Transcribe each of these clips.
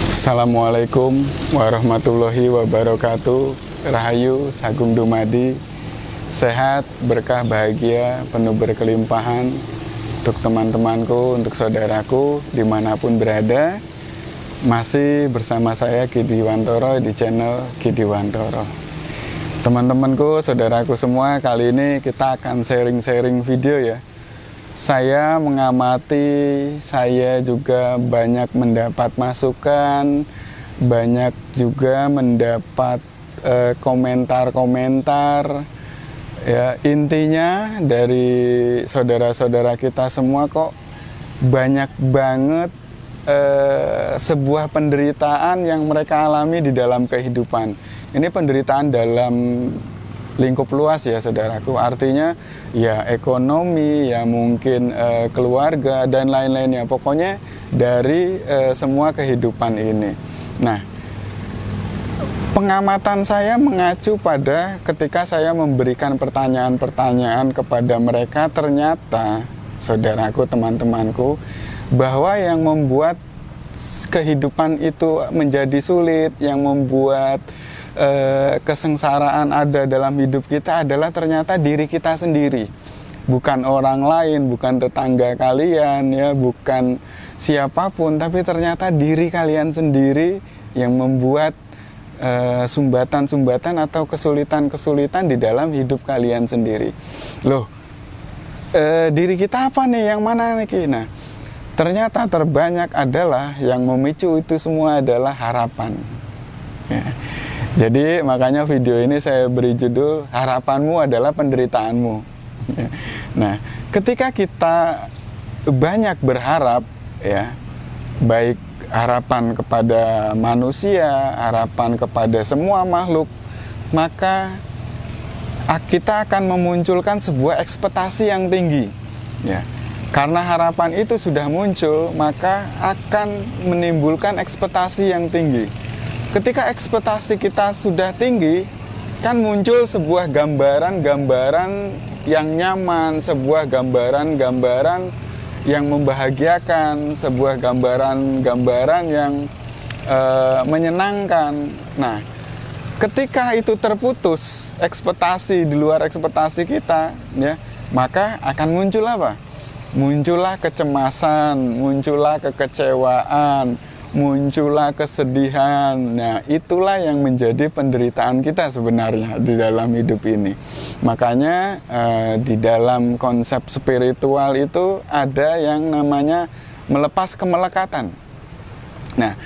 Assalamualaikum warahmatullahi wabarakatuh. Rahayu, Sagung Dumadi, sehat, berkah, bahagia, penuh berkelimpahan untuk teman-temanku, untuk saudaraku dimanapun berada. Masih bersama saya Kidi Wantoro di channel Kidi Wantoro. Teman-temanku, saudaraku semua, kali ini kita akan sharing-sharing video ya. Saya mengamati, saya juga banyak mendapat masukan, banyak juga mendapat komentar-komentar. Ya, intinya dari saudara-saudara kita semua kok banyak banget sebuah penderitaan yang mereka alami di dalam kehidupan. Ini penderitaan dalam lingkup luas ya saudaraku, artinya ya ekonomi, ya mungkin keluarga dan lain-lainnya, pokoknya dari semua kehidupan ini. Nah, pengamatan saya mengacu pada ketika saya memberikan pertanyaan-pertanyaan kepada mereka, ternyata saudaraku, teman-temanku, bahwa yang membuat kehidupan itu menjadi sulit, yang membuat kesengsaraan ada dalam hidup kita adalah ternyata diri kita sendiri, bukan orang lain, bukan tetangga kalian ya, bukan siapapun, tapi ternyata diri kalian sendiri yang membuat sumbatan-sumbatan atau kesulitan-kesulitan di dalam hidup kalian sendiri. Loh, diri kita apa nih, yang mana nih? Nah, ternyata terbanyak adalah yang memicu itu semua adalah harapan ya. Jadi makanya video ini saya beri judul harapanmu adalah penderitaanmu. Nah, ketika kita banyak berharap ya, baik harapan kepada manusia, harapan kepada semua makhluk, maka kita akan memunculkan sebuah ekspektasi yang tinggi ya. Karena harapan itu sudah muncul, maka akan menimbulkan ekspektasi yang tinggi. Ketika ekspektasi kita sudah tinggi, kan muncul sebuah gambaran-gambaran yang nyaman, sebuah gambaran-gambaran yang membahagiakan, sebuah gambaran-gambaran yang menyenangkan. Nah, ketika itu terputus, ekspektasi di luar ekspektasi kita, ya, maka akan muncul apa? Muncullah kecemasan, muncullah kekecewaan, muncullah kesedihan. Nah, itulah yang menjadi penderitaan kita sebenarnya di dalam hidup ini. Makanya di dalam konsep spiritual itu ada yang namanya melepas kemelekatan. Nah,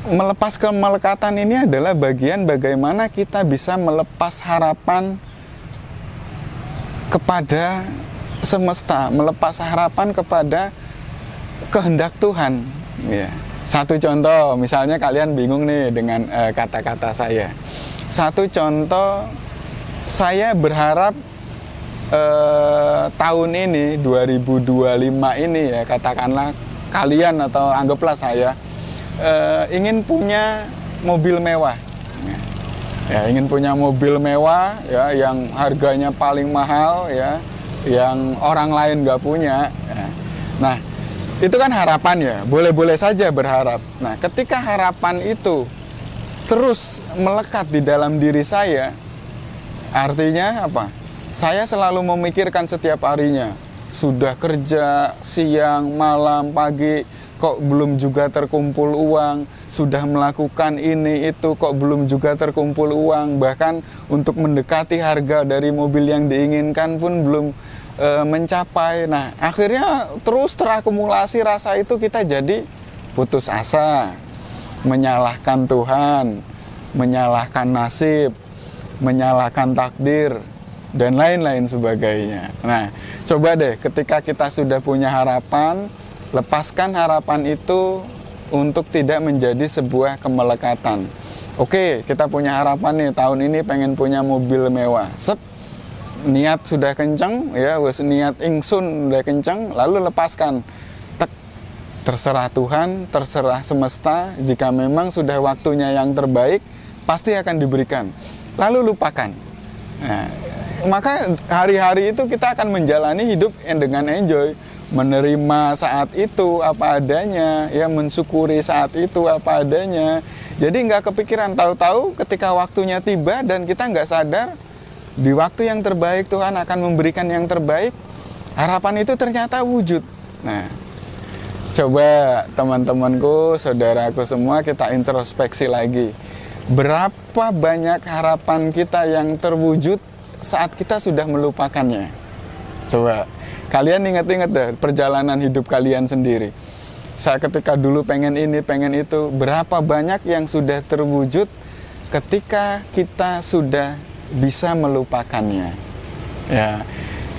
melepas kemelekatan ini adalah bagian bagaimana kita bisa melepas harapan kepada semesta, melepas harapan kepada kehendak Tuhan ya. Satu contoh, misalnya kalian bingung nih dengan kata-kata saya. Satu contoh, saya berharap tahun ini 2025 ini ya, katakanlah kalian atau anggaplah saya ingin punya mobil mewah. Ya, ingin punya mobil mewah ya, yang harganya paling mahal ya, yang orang lain nggak punya. Ya. Nah, itu kan harapan ya, boleh-boleh saja berharap. Nah, ketika harapan itu terus melekat di dalam diri saya, artinya apa? Saya selalu memikirkan setiap harinya, sudah kerja siang, malam, pagi, kok belum juga terkumpul uang, sudah melakukan ini itu, kok belum juga terkumpul uang, bahkan untuk mendekati harga dari mobil yang diinginkan pun belum mencapai. Nah, akhirnya terus terakumulasi rasa itu, kita jadi putus asa, menyalahkan Tuhan, menyalahkan nasib, menyalahkan takdir, dan lain-lain sebagainya. Nah, coba deh ketika kita sudah punya harapan, lepaskan harapan itu untuk tidak menjadi sebuah kemelekatan. Oke, kita punya harapan nih, tahun ini pengen punya mobil mewah. Niat sudah kencang ya, niat ingsun udah kencang, lalu lepaskan. Terserah Tuhan, terserah semesta, jika memang sudah waktunya yang terbaik, pasti akan diberikan. Lalu lupakan. Nah, maka hari-hari itu kita akan menjalani hidup dengan enjoy. menerima saat itu apa adanya, ya mensyukuri saat itu apa adanya. Jadi nggak kepikiran, tahu-tahu ketika waktunya tiba dan kita nggak sadar, di waktu yang terbaik Tuhan akan memberikan yang terbaik, harapan itu ternyata wujud. Nah, coba teman-temanku, saudaraku semua, kita introspeksi lagi. Berapa banyak harapan kita yang terwujud saat kita sudah melupakannya? Coba kalian ingat-ingat deh perjalanan hidup kalian sendiri. Saya ketika dulu pengen ini, pengen itu, berapa banyak yang sudah terwujud ketika kita sudah bisa melupakannya. Ya,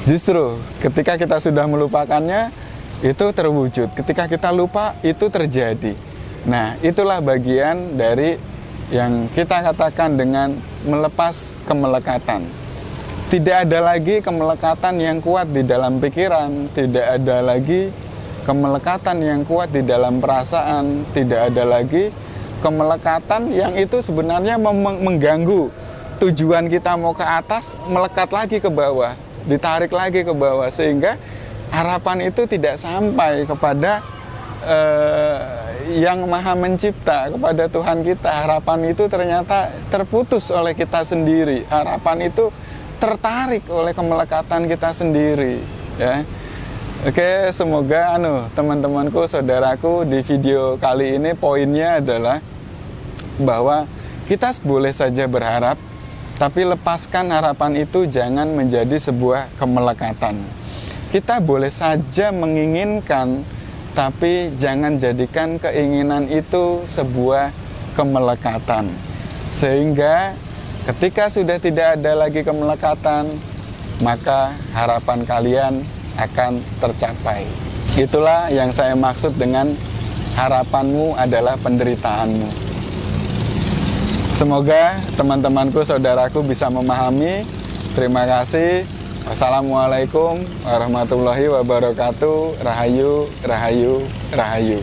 justru ketika kita sudah melupakannya, itu terwujud. Ketika kita lupa, itu terjadi. Nah, itulah bagian dari yang kita katakan dengan melepas kemelekatan. Tidak ada lagi kemelekatan yang kuat di dalam pikiran, tidak ada lagi kemelekatan yang kuat di dalam perasaan, tidak ada lagi kemelekatan yang itu sebenarnya mengganggu tujuan kita mau ke atas, melekat lagi ke bawah, ditarik lagi ke bawah, sehingga harapan itu tidak sampai kepada yang maha mencipta, kepada Tuhan kita. Harapan itu ternyata terputus oleh kita sendiri. Harapan itu tertarik oleh kemelekatan kita sendiri, ya. Oke, semoga teman-temanku, saudaraku, di video kali ini poinnya adalah bahwa kita boleh saja berharap, tapi lepaskan harapan itu jangan menjadi sebuah kemelekatan. Kita boleh saja menginginkan, tapi jangan jadikan keinginan itu sebuah kemelekatan. Sehingga ketika sudah tidak ada lagi kemelekatan, maka harapan kalian akan tercapai. Itulah yang saya maksud dengan harapanmu adalah penderitaanmu. Semoga teman-temanku, saudaraku bisa memahami. Terima kasih. Wassalamualaikum warahmatullahi wabarakatuh. Rahayu, rahayu, rahayu.